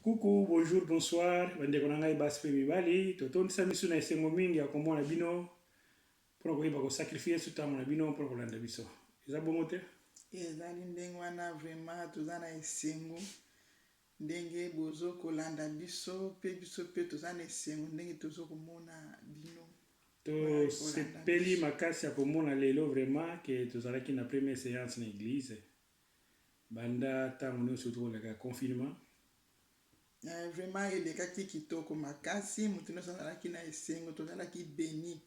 Coucou, bonjour, bonsoir. Bande konanga ibaspe mibali. Toton samisu na esengo mingi ya komona bino. Pour koyeba ko sacrifier su tamu na bino pour kolanda biso. Eza bongo te? ezali ndenge wana vraiment toza na esengo ndenge bozo kolanda biso pe biso pe toza na esengo ndenge tozo komona bino To sepeli makasi ya komona lelo vraiment que tozalaki na première séance na église. Banda tamu nyonso tokoleka confinement. Vraiment elekaki kitoko makasi moto nyonso azalaki na esengo tozalaki béni.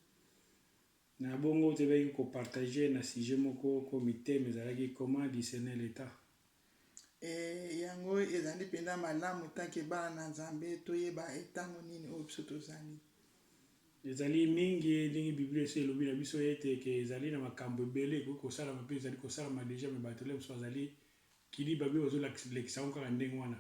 Na bongo tebeki ko partager na sujet moko comité mezalaki comment discerner l'état. Yango ezali penda malamu tanke bana na Nzambe toyeba etango nini oyo biso tozali. Ezali mingi ndenge Bible se elobi na biso ete ke ezali na makambo ebele kosala mpe ezali kosalama deja me bato le biso azali kiliba bi ozolakisa ngo kaka ndenge wana.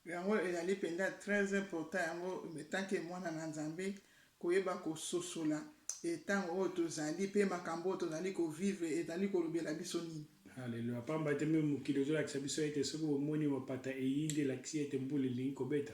Yango ezali penda très important yango tanke mwana na Nzambe koyeba kososola etango oyo tozali pe makambo oyo tozali kovivre ezali kolobela biso nini. Haleluya. Pamba ete me mokili ozolakisa biso ete soki omoni mapata eyinde elakisi ete mbula elingi kobeta.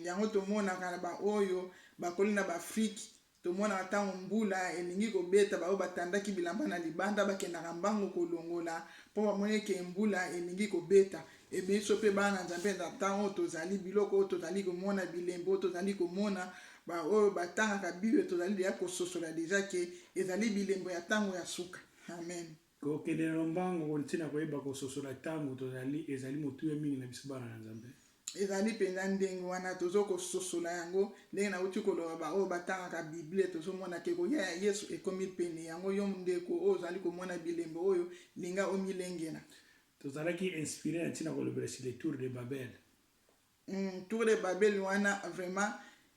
Yango tomonaka na baoyo bakoli na baafrike tomonaka ntango mbula elingi kobeta baoyo batandaki bilamba na libanda bakendaka mbango kolongola mpo bamoni eke mbula elingi kobeta. Biso mpe bana na Nzambe na ntango oyo tozali biloko oyo tozali komona bilembo oyo tozali komona baoyo batangaka Bible tozali deja kososola deja ke ezali bilembo ya ntango ya suka. Amen. Kokende na mbango ntina koyeba kososola ntango tozali ezali motuya mingi na biso bana na Nzambe. Ezali penda ndenge wana tozo kososola yango ndenge nauti koloba baoyo batangaka Bible tozomona ke koya ya Yesu ekomi pene yango yo ndeko oyo ozali komona bilembo oyo linga omilengela. Tozalaki inspiré na ntina kolobela sur le tour de Babel. Tour de Babel wana vraiment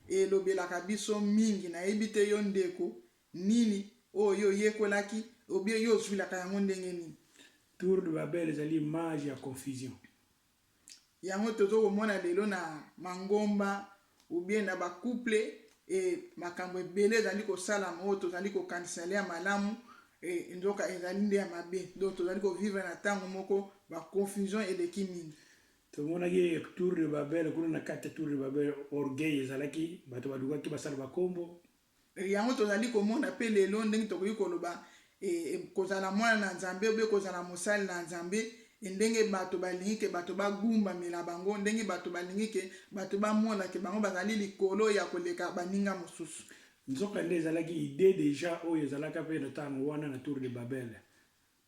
elobelaka biso mingi nayebi te yo ndeko nini oyo yekolaki obie yo ozwilaka yango ndenge nini. Tour de Babel ezali image ya confusion. Yango tozo komona lelo na mangomba obie na bakouple makambo ebele ezali kosalama oyo tozali kokanisala ya malamu nzoka ezali nde ya mabe donc tozali kovivre na ntango moko baconfusion eleki mingi. Tomonaki Tour de Babel kuna na kati ya Tour de Babel orgueil ezalaki bato balukaki basala bakombo. Yango tozali komona pe lelo ndenge tokoki koloba kozala mwana na Nzambe obe kozala mosali na Nzambe ndenge bato balingi ke bato bagumbamela bango ndenge bato balingi ke bato bamona ke bango bazali likolo ya koleka baninga mosusu. Nzoka nde ezalaki idée déjà oyo ezalaka mpe na ntango wana na Tour de Babel.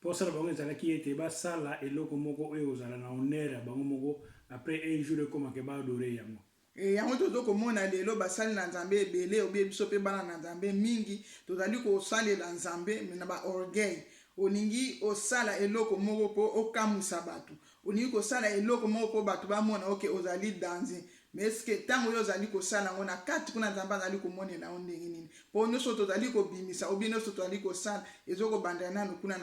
Posala bango ezalaki ete basala eloko moko oyo ozala na honneur ya bango moko après un jour ekomaka baadore yango. Yango tozo komona lelo basali na Nzambe ebele obe biso mpe bana na Nzambe mingi tozali kosalela Nzambe na ba orgueil. Olingi osala eloko moko po okamusa bato olingi kosala eloko moko po bato bamona oke ozali danger mais eske ntango oyo ozali kosala ngo na kati kuna Nzambe azali komonela yo ndenge nini mpo nyonso tozali kobimisa obi nyonso tozali kosala ezokobandela nano kuna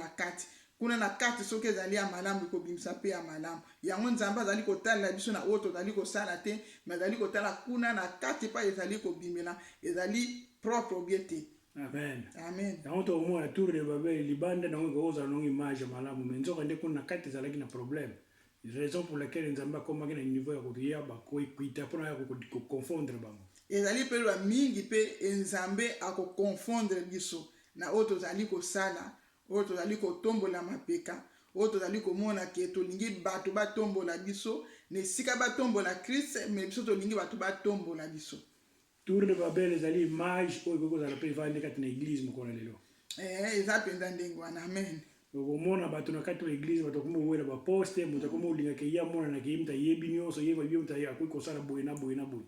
na kati soki ezali ya malamu ekobimisa mpe ya malamu yango Nzambe azali kotalela biso na oyo tozali kosala te mais azali kotala kuna na kati pa ezali kobimela ezali propre obie te. Amen. Amen. Yango tomona Tour de Babel libanda na ngo kozala nongo image malamu mais nzoka nde kuna na kati ezalaki na problème. Raison pour laquelle Nzambe akomaki na niveau ya koya bakoikuita mpona ya koconfondre bango. Ezali mpe lwa mingi mpe Nzambe akoconfondre biso na oyo tozali kosala oyo tozali kotombola mapeka oyo tozali komona ke tolingi bato batombola biso na esika batombola Christ mais biso tolingi bato batombola biso. Tour de Babel ezali image oyo kokozala mpe evandi kati na église moko na lelo. Eza mpenza ndenge wana. Amen. Okomona bato na kati ya église bato akoma kowela baposte moto akoma olingaka ye amonanaka ye moto ayebi nyonso yeba ye moto akoki kosala boye na boye na boye.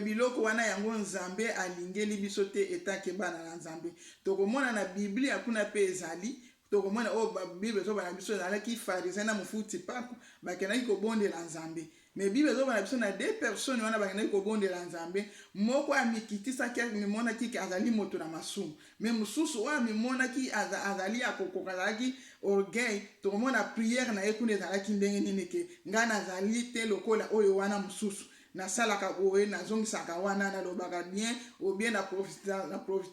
Biloko wana yango Nzambe alingeli biso te etake bana na Nzambe tokomona na Biblia kuna pe ezali tokomona oyo Bible ezobana biso ezalaki pharisien na mofuti paku bakendaki kobondela Nzambe mais Bible ezobana biso na deux personnes wana bakendaki kobondela Nzambe moko amikitisaki mimonaki ke azali moto na masumu mais mosusu oyo mimonaki azali akokoka azalaki orgueil tokomona prière na ye kuna ezalaki ndenge nini ke ngai nazali te lokola oyo wana mosusu nasalaka boye nazongisaka wana nalobaka bien ou bien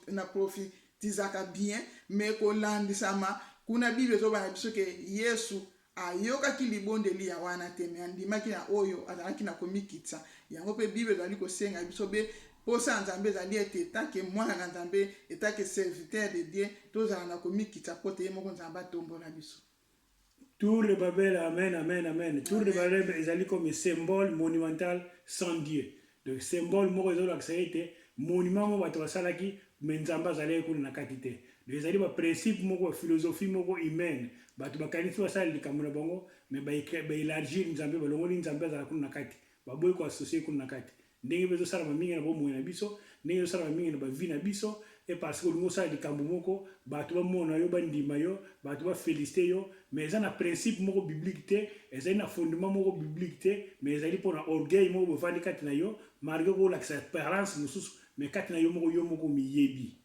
na profitizaka bien mais kolandisama kuna Bible ezobana biso ke Yesu ayokaki libondeli ya wana te me andimaki na oyo azalaki na komikitisa yango mpe bible ezali kosenga biso be posa ya nzambe ezali ete etake mwana na nzambe etake serviteur de dieu tozala na komikitisa po te ye moko nzambe atombola biso. Tour de Babel, amen, amen, amen. Tour de Babel ezali comme symbole monumental sans Dieu. Donc symbole moko ezali akisa ete monument moko bato basalaki me nzambe azali kuna na kati te. Donc ezali ba principe moko philosophie moko humaine bato bakanisi basala likambo na bango me baélargir nzambe balongoli nzambe azala kuna na kati baboyi koassocie kuna na kati ndenge bezosalama mingi na bomoi na biso ndenge ezosalama mingi na bavi na biso et parce que olingi osala likambo moko bato bamona yo bandima yo bato bafélicité yo mais eza na principe moko biblique te ezali na fondement moko biblique te mais ezali mpona orgueil moko bovandi kati na yo malgré koolakisa parence mosusu mais kati na yo moko miyebi.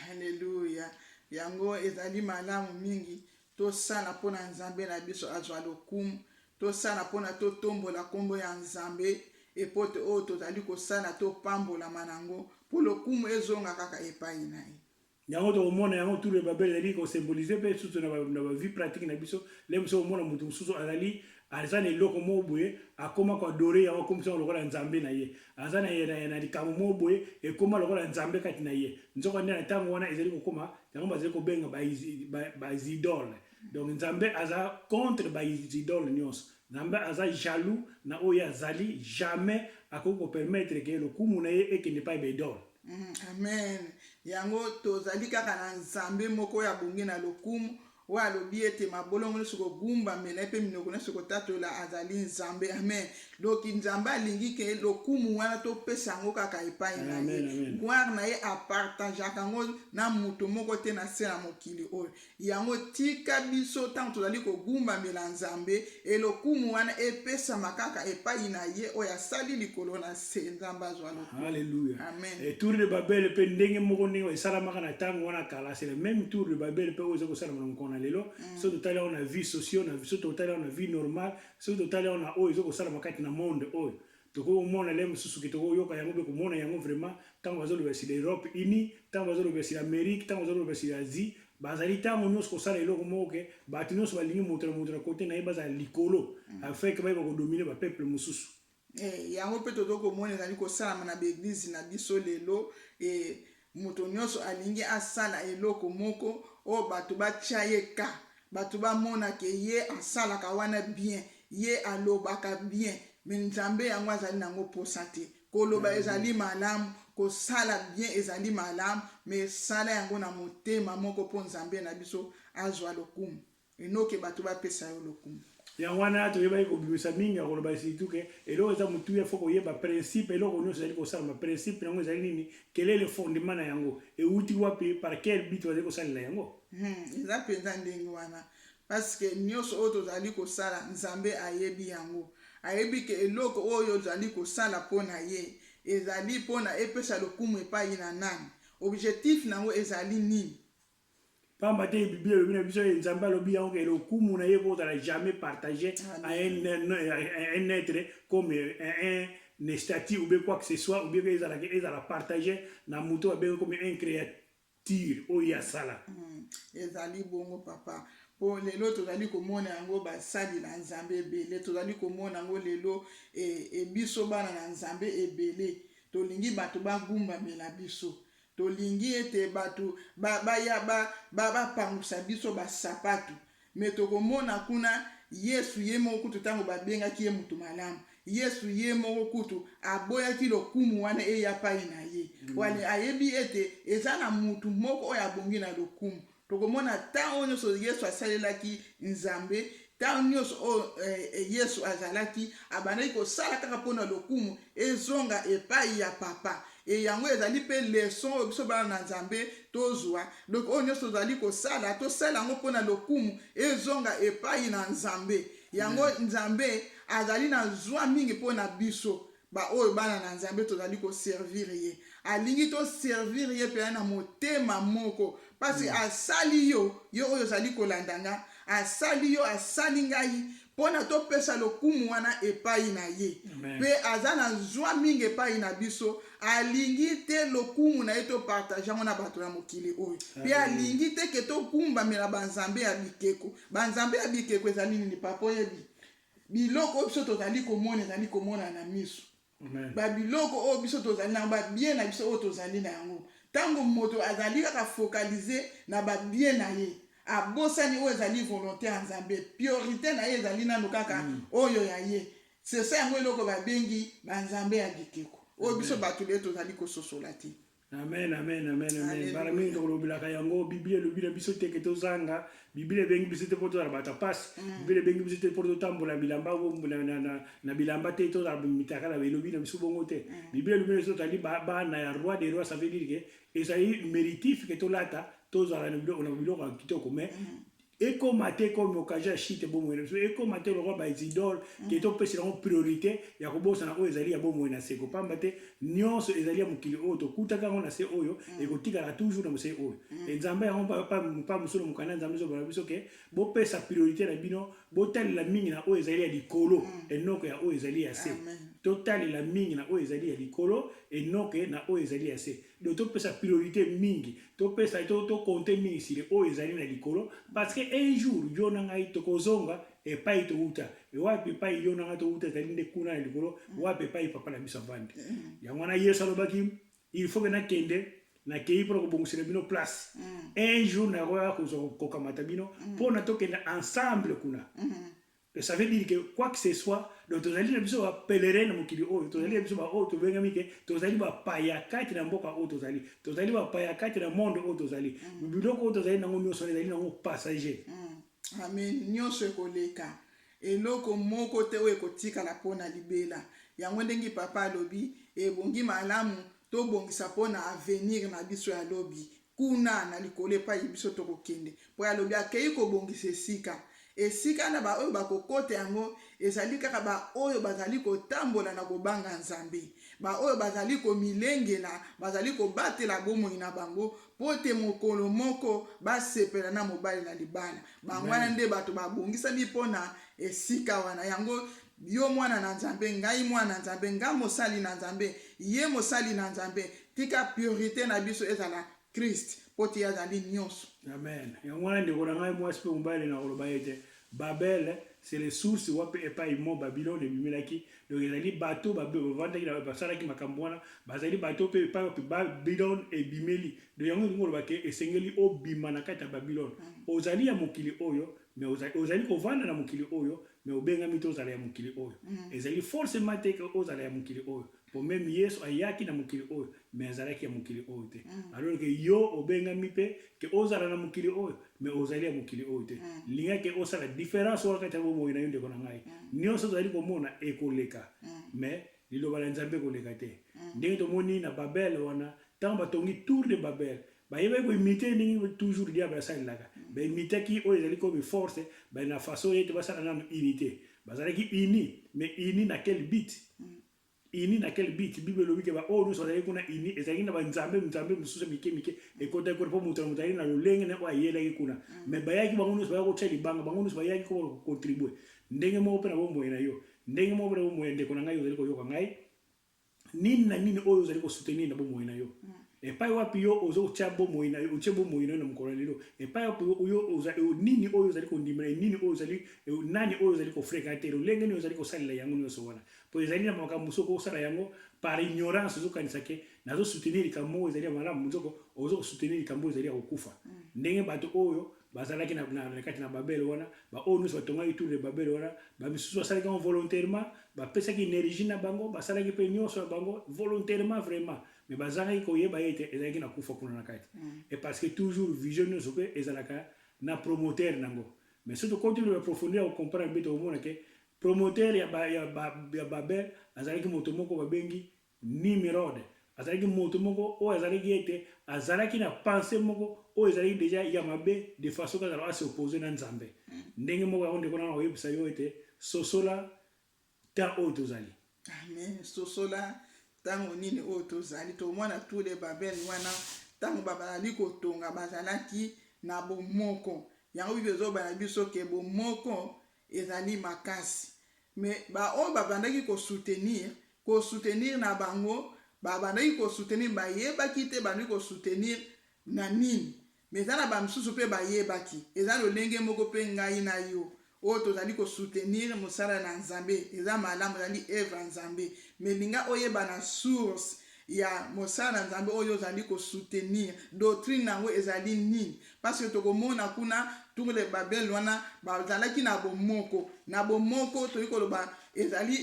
Alléluia. Yango ezali malamu mingi tosala mpona nzambe na biso azwa lokumu tosala mpona totombola nkombo ya nzambe epote oyo tozali kosala topambolama nango mpo lokumu ezonga kaka epai na ye. Yango tokomona yango Tour de Babel ezali kosymbolize mpe susu na bavie pratique na biso le mosusu omona motu mosusu azali aza na eloko moko boye akóma koadore yango komisa lokola nzambe na ye aza na likambo moko boye ekóma lokola nzambe kati na ye nzoko nde na ntango wana ezali kokóma yango bazali kobenga baidole. Donc nzambe aza contre baidole nyonso nzambe aza jaloux na oyo azali jamais akoki kopermettre ke lokumu na ye ekende pa baidole. Amen. Yango tozali kaka na nzambe moko ya bongi na lokumu oyo alobi ete mabolongo nyonso kogumbamela mpe minoko nyonso kotatola azali nzambe. Amen. Donc nzambe alingi ke lokumu wana topesa yango kaka epai na ye gloire na ye apartageaka yango na moto moko te na se na mokili oyo yango tika biso ntango tozali kogumbamela nzambe elokumu wana epesama kaka epai na ye oyo asali likolo na se nzambe azwa lokumu. Alléluia. Amen. Tour de Babel mpe ndenge moko ndenge esalamaka na ntango wana kala c'est le même Tour de Babel mpe oyo eza kosalama na mokolo na lelo so totali aho na vie sociale so totali aho na vie normale so totali aho na oyo eza kosalama kati na monde oyo tokomona le mosusu ke tokoyoka yango mpe komona yango vraiment ntango bazoloba si l'Europe unie ntango bazoloba si l'Amérique ntango bazoloba si l'Asie bazali ntango nyonso kosala eloko moko ke bato nyonso balingi moto na kote na ye bazala likolo afin ke bayeba kodomine bapeuple mosusu. Yango mpe tozokomona ezali kosalama na baeglize na biso lelo moto nyonso alingi asala eloko moko oyo bato batya ye ka bato bamona ke ye asalaka wana bien ye alobaka bien me nzambe yango azali nango posa te koloba ezali malamu kosala bien ezali malamu me sala yango na motema moko mpo nzambe na biso azwa lokumu enoke bato bapesa yo lokumu. Yango wana toyebaki kobimisa mingi ya koloba surtout ke eloko eza motu ya fo koyeba principe eloko nyonso ezali kosalama principe yango ezali nini quel est le fondement na yango euti wapi par quel but bazali kosalela yango. Eza mpenza ndenge wana parce que nyonso oyo tozali kosala nzambe ayebi yango ayebi ke eloko oyo ozali kosala mpo na ye ezali mpo na epesa lokumu epai na nani objectif nango ezali nini. Pamba te Bible elobi na biso nzambe alobi yango ke lokumu na ye kozala jamais partagé à un être comme un statut ou bien quoi que ce soit ou bien ezala partagé na moto abengi comme un créature oyo asala. Ezali bongo papa po lelo tozali komona yango basali na nzambe ebele tozali komona yango lelo biso bana na nzambe ebele tolingi bato bagumbamela biso tolingi ete bato bapangusa biso basapatu me tokomona kuna Yesu ye moko kutu ntango babengaki ye mutu malamu Yesu ye moko kutu aboyaki lokumu wana eya pai na ye wale ayebi ete eza na mutu moko oyo abongi na lokumu tokomona ntango nyonso Yesu asalelaki nzambe ntango nyonso oyo Yesu azalaki abandaki kosala kaka mpona lokumu ezonga epai ya papa yango ezali mpe leson oyo biso bana na nzambe tozwa donc oyo nyonso tozali kosala tosala yango mpona lokumu ezonga epai na nzambe yango nzambe azali na zwa mingi mpona biso oyo bana na nzambe tozali koservir ye alingi toservir ye mpe na motema moko parce asali yo oyo ozali kolandanga asali yo asali ngai mpona topesa lokumu wana epai na ye mpe aza na zwa mingi epai na biso alingi te lokumu na ye topartage yango na bato ya mokili oyo mpe alingi te ke tokumbamela banzambe ya bikeko. Banzambe ya bikeko ezali nini papa oyebi? Biloko oyo biso tozali komona ezali komona na miso, babiloko oyo biso tozali na babie na biso oyo tozali na yango. Ntango moto azali kaka focalize na babie na ye abosani oyo ezali volonté ya nzambe, priorité na ye ezali nano kaka oyo ya ye, c'est ça yango eloko babengi banzambe ya bikeko oyo biso bato le tozali kososola te. Amen, amen, amen, amen. Bara mingi tokolobilaka yango Biblia elobila biso te ke tozanga, Biblia ebengi biso te po tozala bato ya pasi, Biblia ebengi biso te po totambola bilamba na bilamba te tozala mitaka na elobi na biso bongo te. Biblia elobila biso tozali bana ya roi des rois, ça veut dire que ezali méritif ke tolata tozala na biloko ya kitoko, mais ekoma te comme occasion ya shite bomoi na biso, ekoma te lokwa baidole ke topesela yango priorité ya kobosana oyo ezali ya bomoi na seko, pamba te nyonso ezali ya mokili oyo tokutaka yango na se oyo ekotikala toujours na mose oyo. Nzambe yango pa mosolo mokanda nzambe ezobala biso ke bopesa priorité na bino, botalela mingi na oyo ezali ya likolo enoko ya oyo ezali ya se, totalela mingi na oyo ezali ya likolo enoke na oyo ezali ya se. Donc topesa priorité mingi, topesa to compter mingi sile oyo ezali na likolo, parce que un jour yo na ngai tokozonga epai touta wapi epai yo na ngai touta ezali nde kuna na likolo, wapi epai papa na biso avandi. Yango na Yesu alobaki il faut que nakende na kei pour kobongisa bino place. Un jour na roya kokamata bino pour na tokende ensemble kuna. Et ça veut dire que quoi que ce soit, donc tozali na biso ba pèlerin na mokili oyo, tozali na biso ba oyo tobengami ke tozali ba payakati na mboka oyo tozali ba payakati na monde oyo tozali. Biloko oyo tozali nango nyonso ezali nango passager. Amen. Nyonso ekoleka eloko moko te oyo ekotikala mpona libela. Yango ndenge papa alobi ebongi malamu tobongisa mpona avenir na biso ya lobi kuna na likolo epai biso tokokende po alobi akei kobongisa esika na ba oyo bakokota yango ezali kaka ba oyo bazali kotambola na kobanga nzambe, ba oyo bazali komilengela, bazali kobatela bomoi na bango pote mokolo moko basepela na mobali na libala. Bangwana nde bato babongisami mpona esika wana. Yango yo mwana na nzambe, ngai mwana na nzambe, nga mosali na nzambe, ye mosali na nzambe, tika priorité na biso ezala Christ poti yazali nyonso. Amen. Yango wana ndeko na ngai mwasi pe mobali na koloba ete Babel c'est les sources wapi epai mo Babylone ebimelaki. Donc ezali bato bavandaki na basalaki makambo wana bazali bato pe epai wapi Babylone ebimeli. Donc yango ngoloba ke esengeli obima na kati ya Babylone. Ozali ya mokili oyo mais ozali kovanda na mokili oyo mais obengami tozala ya mokili oyo. Ezali forcément te ke ozala ya mokili oyo. Pour même Yesu ayaki na mokili oyo mais azalaki ya mokili oyo te. Alors que yo obengami pe ke ozala na mokili oyo mais ozali ya mokili oyo te. Linga ke osala différence wakati ya bomoi na yo ndeko na ngai. Nyonso tozali komona ekoleka mais liloba la nzambe ekoleka te. Ndenge tomoni na Babel wana ntango batongi tour de Babel bayeba koimite ndenge toujours diable asalelaka, baimitaki oyo ezali comme force na façon ete basala nano unité, bazalaki uni mais uni na quel but? Ini na quel bit Bible lobi ke ba o nuso zali kuna ini ezali na banzambe mususu mike ekota ko po mutali na lolenge na ayela kuna me bayaki bango nuso bayako tsheli banga bango nuso bayaki ko contribuer ndenge mo pe na bombo na yo ndenge mo pe na bombo ndeko na ngai ozali ko yoka ngai nini na nini oyo ozali ko soutenir na bombo na yo epai wapi yo ozo tshia bombo na yo tshia bombo na mukolo lelo epai wapi yo ozali nini oyo ozali ko ndimela nini oyo ozali nani oyo ozali ko fréquenter lolenge ni ozali ko salela yango nyonso wana po ezali na makambo soko osala yango par ignorance ozokanisa ke nazo soutenir likambo ezali ya malamu muzoko ozo soutenir likambo ezali ya kokufa. Ndenge bato oyo bazalaki na kati na Babel wana ba oyo nyonso batongaki tour de Babel wana bamisusu basalaki yango volontairement, bapesaki énergie na bango, basalaki mpe nyonso na bango volontairement vraiment, mais bazalaki koyeba ete ezalaki na kufa kuna na kati. Et parce que toujours vision nyonso mpe ezalaka na promoteur nango. Mais surtout continue de approfondir au comprendre mpe tokomona ke promoteur ya Babel azalaki moto moko babengi Nimrod. Azalaki moto moko oyo azalaki ete azalaki na pensée moko oyo ezalaki déjà ya mabe de façon kazala se opposer na nzambe. Ndenge moko yango ndeko na oyebisa yo ete sosola ta oyo tozali. Amen. Sosola tango nini oyo tozali tomona tous les Babel wana tango bazali kotonga bazalaki na bomoko. Yango bibezo bana biso ke bomoko ezali makasi. Mais oyo babandaki soutenir na bango, babandaki soutenir bayebaki te bandaki soutenir na nini. Mais eza na bamisusu mpe bayebaki, eza lolenge moko mpe ngai na yo oyo tozali soutenir mosala na Nzambe, eza malamu, ezali evre Nzambe. Mais linga oyeba na source ya mosala na Nzambe oyo ozali soutenir, doctrine nango ezali nini. Parce que tokomona kuna tour de Babel wana bazalaki na bomoko toyi koloba ezali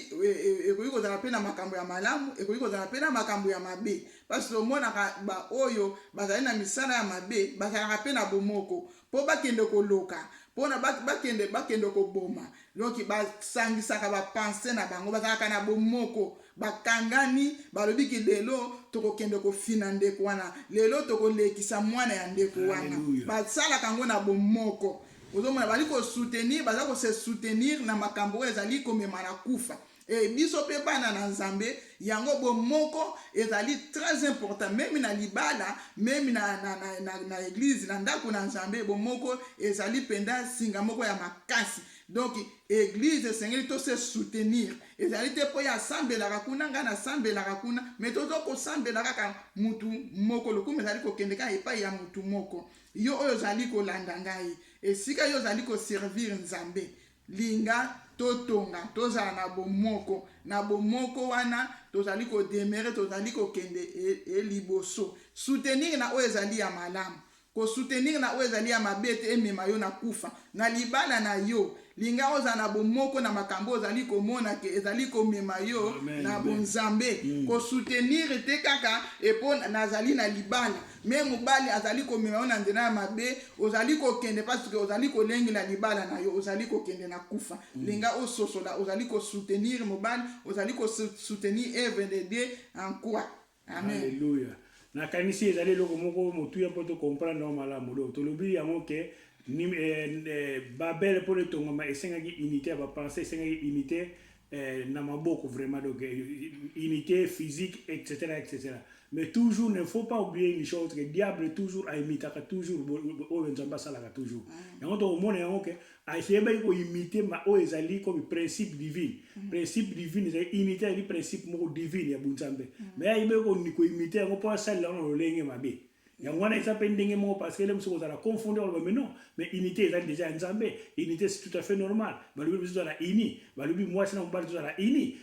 ekoki kozala mpe na makambo ya malamu, ekoki kozala mpe na makambo ya mabe. Parce que tomonaka oyo bazali na misala ya mabe bazalaka mpe na bomoko mpo bakende koloka, mpona bakende koboma. Donc basangisaka bapense na bango, bazalaka na bomoko, bakangani, balobi ki lelo tokokende kofina ndeko wana, lelo tokolekisa mwana ya ndeko wana. Basalaka yango na bomoko. Ozomona bali soutenir, baza se soutenir na makambo oyo ezali komema na kufa. Biso pe bana na Nzambe yango bomoko ezali très important, même na libala, même na église, na ndako na Nzambe bomoko ezali penda singa moko ya makasi. Donc église esengeli to se soutenir, ezali te po ya sambelaka kuna nga na sambelaka kuna, mais tozo ko sambelaka ka mutu moko lokumu ezali kokende ka epai ya mutu moko. Yo oyo ezali kolanda ngai, esika yo ezali ko servir Nzambe, linga totonga tozala na bomoko wana tozali ko demere, tozali ko kende liboso. Soutenir na oyo ezali ya malamu, ko soutenir na oyo ezali ya mabete emema yo na kufa na libala na yo. Linga oza na bomoko na makambo ozali komona ke ezali komema yo na bonzambe. Ko soutenir te kaka epo nazali na libala, mais mobali azali komema yo na nzela ya mabe, ozali kokende parce que ozali kolengela libala na yo, ozali kokende na kufa. Linga ososola ozali ko soutenir mobali, ozali ko soutenir œuvre de Dieu en quoi. Amen. Alléluia. Na kanisi ezali loko moko motuya poto comprendre na malamu do tolobi yango ke Babel pour le tongoma esengaki unité ya bapense, esengaki unité na maboko vraiment, donc unité physique etc. Mais toujours ne faut pas oublier une chose, que le diable toujours a imité toujours o Nzambe salaka toujours. Yango to mona yango ke a essayer ko imiter ma o ezali comme principe divin. Principe divin c'est unité du principe moko divin ya Nzambe. Mais ya ibe ko imiter yango pour ça là on lenge mabe. Yango wana eza pe ndenge moko parce que les muso kozala confondre, mais non, mais unité ezali déjà Nzambe, unité c'est tout à fait normal. Balobi biso za la ini, balobi mwasi na mobali za la ini,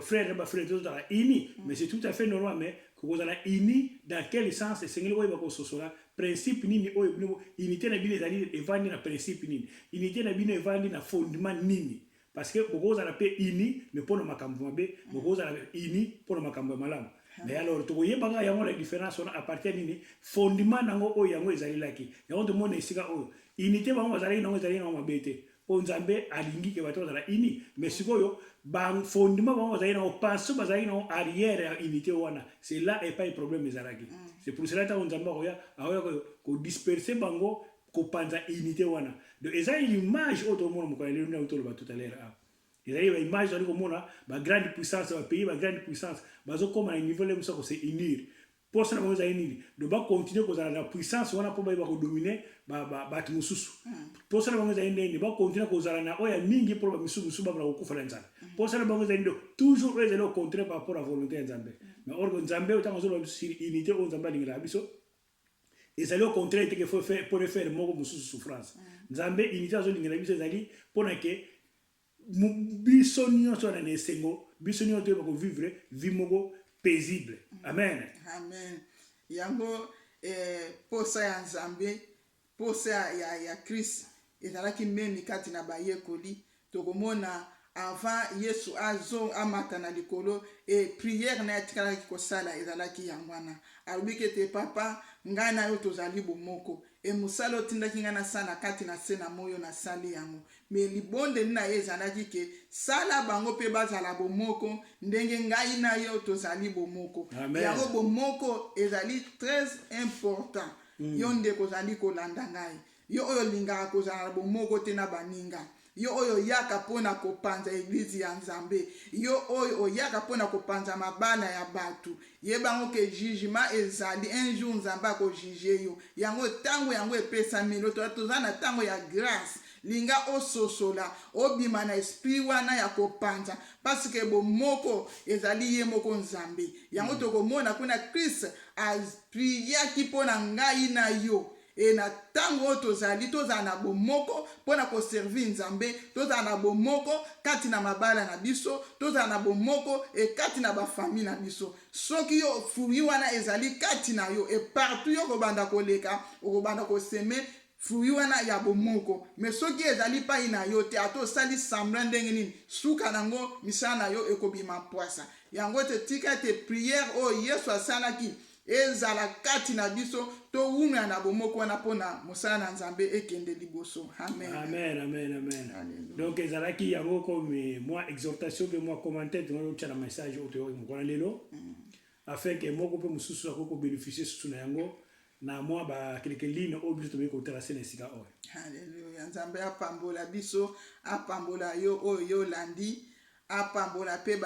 frère za la ini, mais c'est tout à fait normal. Mais kozala ini dans quel sens? C'est ngeli oyo bako sosola principe nini oyo bino unité na bino ezali evandi na principe nini, unité na bino evandi na fondement nini. Parce que bokozala pe ini mais pour makambo mabe, bokozala ini pour makambo malamu. Mais alors to yebanga yango la différence on appartient nini fondement nango o yango ezali laki yango to mona esika o unité bango ezali nango mabete o Nzambe alingi ke bato ezala ini, mais sikoyo bang fondement bango ezali nango pense bazali nango arrière ya unité wana, c'est là et pas un problème ezalaki. C'est pour cela que Nzambe oya ko disperser bango ko panza unité wana. Donc ezali l'image o to mona mokala lelo na to ba tout à l'heure. Il y a une image de la grande puissance, un pays, la grande puissance, mais comme à un niveau où c'est unir. Pour ça, on va unir. De bas continuer à la puissance, on a pas besoin de dominer, pour ça, on va unir. De bas continuer à la oya mingi pour la mission de suba pour la conférence. Pour ça, on va unir. Toujours les au contraire par rapport à la volonté de Nzambe. Mais or Nzambe autant on va sur unité, on Nzambe l'ingra biso. Et c'est au contraire qu'il faut faire pour faire moko musu souffrance. Nzambe unité on l'ingra biso zali pour que biso nyonso na nesengo, biso nyonso to vivre vie moko paisible. Amen. Amen. Yango posa ya Nzambe, posa ya Christ ezalaki memi kati na bayekoli. Tokomona avant Yesu azo amata na likolo et prière na etikala kosala ezalaki yangwana. Alobiki te papa ngana yo tozali bomoko. E musalo tindaki ngana sana kati na sena moyo na sali yango. Mais libonde na ezalaki ke sala bango pe bazala bomoko ndenge ngai na yo tozali bomoko. Yango bomoko ezali très important. Yo ndeko zali kolanda ngai. Yo oyo lingaka kozala bomoko te na baninga. Yo oyo yaka pona kopanza eglise ya Nzambe. Yo oyo oyaka pona kopanza mabala ya batu. Yebango ke jugement ezali un jour Nzambe ko juger yo. Yango tango yango epesa milo tozana tango ya grâce. linga ososola obima na esprit wana ya kopanza parce que bomoko ezali ye moko nzambe yango tokomona kuna Christ apriaki mpona ngai na yo e na ntango oyo tozala na bomoko mpona koservir nzambe tozala na bomoko kati na mabala na biso tozala na bomoko kati na bafamile na biso soki yo fruit wana ezali kati na yo partout yo kobanda koleka okobanda koseme fruit wana ya bomoko me soki ezali pai na yo te ata osali semblant ndenge nini suka nango misala na yo ekobima pwasa yango te tika ete priere oyo Yesu asalaki ezala kati na biso towumela na bomoko wana mpona mosala na nzambe ekende liboso. Amen. Amen, amen, amen. Alléluia. Donc ezalaki yango comme moi exhortation pe moi commentaire dans le message auto mokona lelo afin que moko pe mususu akoko bénéficier susu na yango na moi ba quelques lignes au biso to ko tracer na sika oyo. Alléluia. Nzambe apambola biso apambola yo oyo landi apambola pe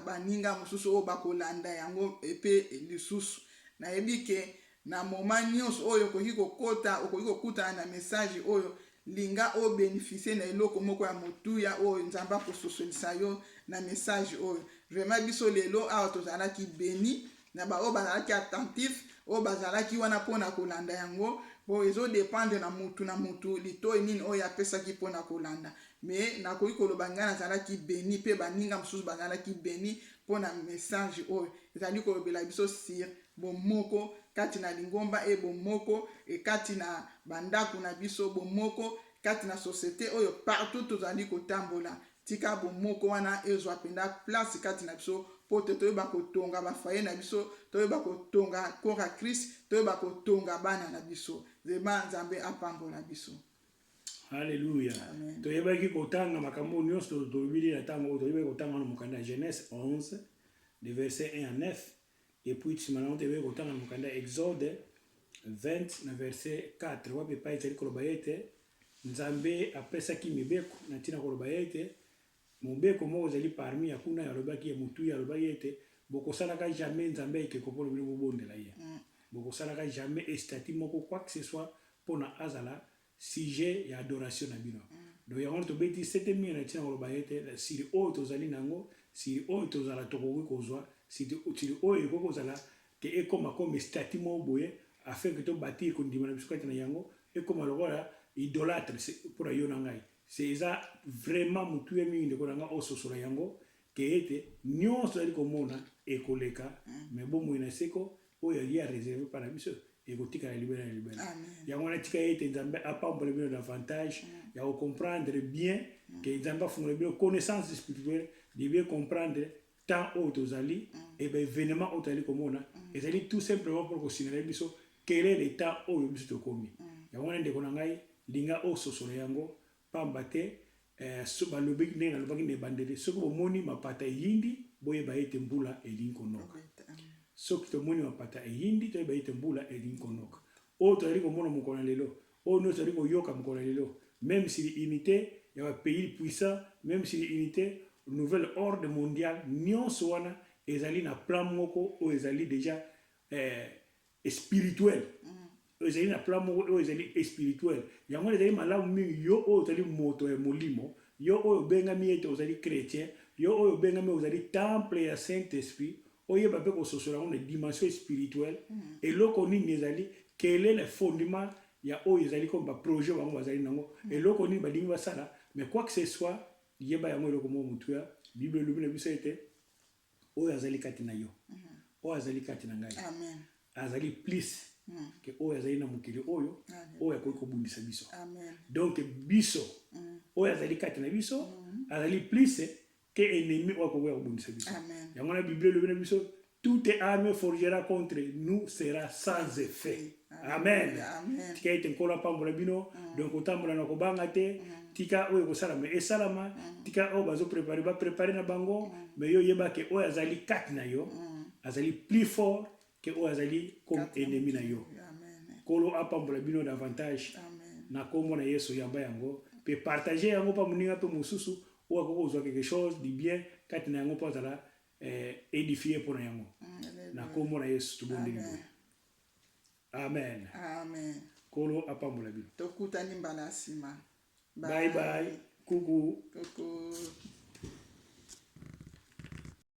baninga mosusu oyo bakolanda yango epe lisusu nayebi ke na moment nyonso oyo okoki kokutana na message oyo linga o bénéficier na eloko moko ya motuya oyo nzambe akososolisa yo na message oyo vraiment biso lelo awa tozalaki béni na baoyo bazalaki attentif oyo bazalaki wana mpona kolanda yango bo ezodépendre na mutu litoyi nini oyo apesaki mpona kolanda mais nakoki koloba ngai nazalaki béni mpe baninga mosusu bazalaki béni mpona message oyo ezali kolobela biso sir bomoko kati na lingomba bomoko kati na bandako na biso bomoko kati na société oyo partout tozali kotambola tika bomoko wana ezwa penda place kati na biso po toyeba kotonga bafoye na biso toyeba kotonga corps à Christ toyeba kotonga bana na biso zema nzambe apambola biso. Alléluia. Toyebaki kotanga makambo nyonso tobili na tango toyebaki kotanga na mokanda Genèse 11 de verset 1 à 9 et puis maintenant toyebaki kotanga na mokanda Exode 20 na verset 4 wapi pa ezali koloba ete nzambe apesaki mibeko na ntina koloba ete mobeko moko ezali parmi ya kuna yalobaki ya mutu yalobaki ete bokosalaka jamais nzambe ekeko mpona bino bobondela ye bokosalaka jamais estati moko quoi que ce soit mpona azala sujet ya adoration na bino donc yango tobeti 7000 na ntina koloba ete siri oyo tozali nango siri oyo tozala tokoki kozwa siri oyo ekoki kozala ke ekoma comme estati moko boye afin que tobâtir kondima na biso kati na yango ekoma lokola idolâtre mpona yo na ngai c'est ça vraiment mutu ya mingi ndeko na nga ososola yango ke ete nyonso ezali komona ekoleka mais bomoi na seko oyo ali ya réservé mpa na biso ekotikala libela na libela yango wana tika ete nzambe apambola bino davantage ya kocomprendre bien ke nzambe afungola bino connaissance spirituelle de bien comprendre temps oyo tozali et événement oyo tozali komona ezali tout simplement pour kosinala biso quel est le temps oyo biso tokomi yango wana ndeko na ngai linga ososola yango pamba te balobeki ndenge nalobaki na ebandeli soki bomoni mapata eyindi boyeba ete mbula elingi konoka soki tomoni mapata eyindi toyeba ete mbula elingi konoka oyo tozali komona mokolo na lelo oyo nyonso tozali koyoka mokolo na lelo même si l'unité ya bapays puissant même si l'unité nouvelle ordre mondial nyonso wana ezali na plan moko oyo ezali déjà spirituel ezali na plan moko oyo ezali spirituel yango ezali malamu mingi yo oyo ozali moto ya molimo yo oyo obengami ete ozali chrétien yo oyo obengami ozali temple ya saint esprit oyeba mpe kososola yango na dimension spirituelle eloko nini ezali quel est le fondement ya oyo ezali comme baprojet bango bazali nango eloko nini balingi basala mais quoi que ce soit yeba yango eloko moko motu ya bible elobi na biso ete oyo azali kati na yo oyo azali kati na ngai azali plus que oyo azali na mokili oyo oyo akoki kobundisa biso donc biso oyo azali kati na biso azali plus que ennemi oyo akoki kobundisa biso yango na bible elobi na biso toute arme forgera contre nous sera sans effet. Amen. Tika ete nkolo apambola bino donc otambola na kobanga te tika oyo kosalama esalama tika oyo bazoprépare baprépare na bango mais yo yeba ke oyo azali kati na yo azali plus fort que oyo azali comme ennemi na yo. Kolo apambola bino davantage na kombo na Yesu yamba yango pe partager yango pa muninga pe mususu oyo akoko kozwa quelque chose du bien kati na yango po azala édifié pour yango na kombo na Yesu tubondeli boye. Amen. Amen. Kolo apambola bino. Tokutani mbala sima. Bye bye. Coucou. Coucou.